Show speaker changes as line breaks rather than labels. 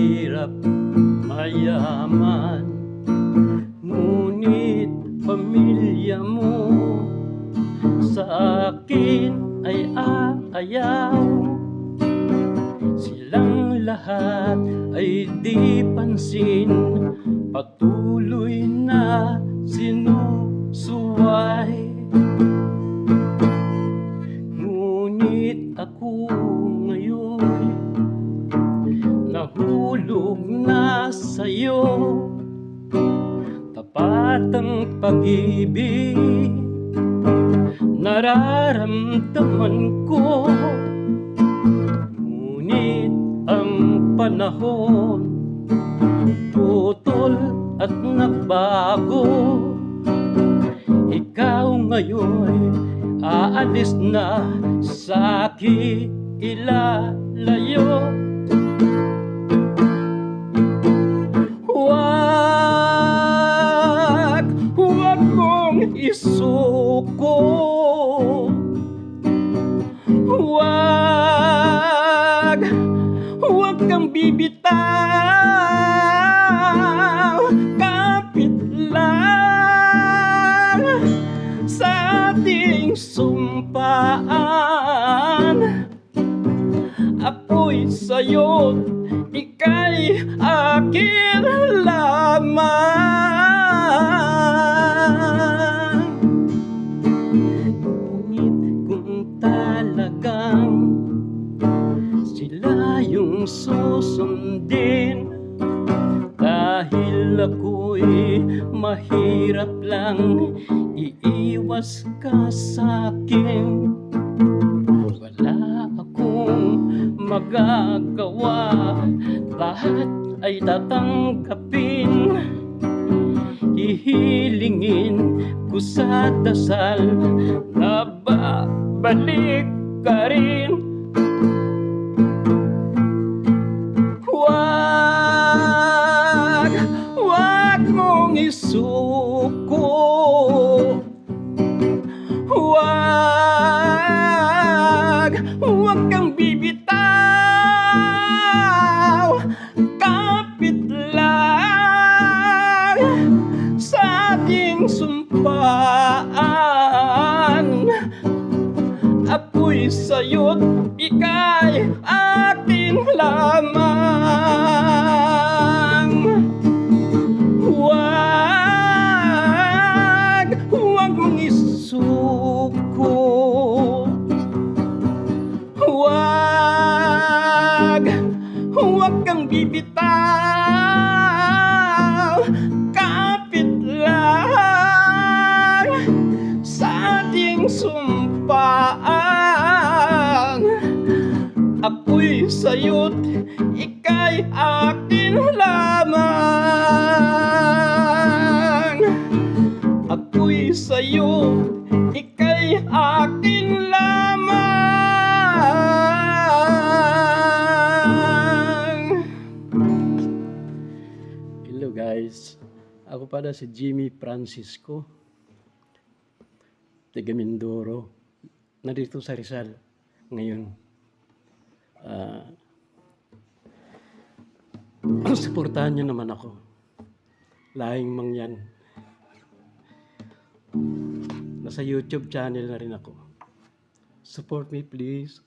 mahirap mayaman, ngunit pamilya mo sa akin ay aayaw. Silang lahat ay di pansin, patuloy na sinusuway. Ngunit ako ngayon nahulog na sa'yo, tapat ang pag-ibig nararamdaman ko. Ngunit ang panahon putol at nagbago. Ikaw ngayon aalis na sa'kin ilalayo. Huwag mong isuko, huwag kang bibitaw. Kapit lang sa ating sumpaan, ako'y sa'yo, ika'y akin lamang. Ngunit kung talagang sila yung susundin, dahil ako'y mahirap lang iiwas ka sa'kin, wala akong magagawa, lahat ay tatanggapin. Hihilingin ko sa dasal na babalik ka rin. Huwag mong isuko, huwag kang bibitaw. Kapit lang sa ating sumpaan, ako'y sa'yo't ika'y akin lamang. Huwag mong isuko, huwag kang bibitaw. Kapit lang sa ating sumpaan, ako'y sa'yo't ika'y akin lamang. Ako'y sa'yo, ika'y akin lamang. Hello guys, ako pala si Jimmy Francisco, taga Mindoro, nandito sa Rizal ngayon. Suportahan nyo naman ako, lahing mangyan. Nasa YouTube channel na rin ako. Support me please.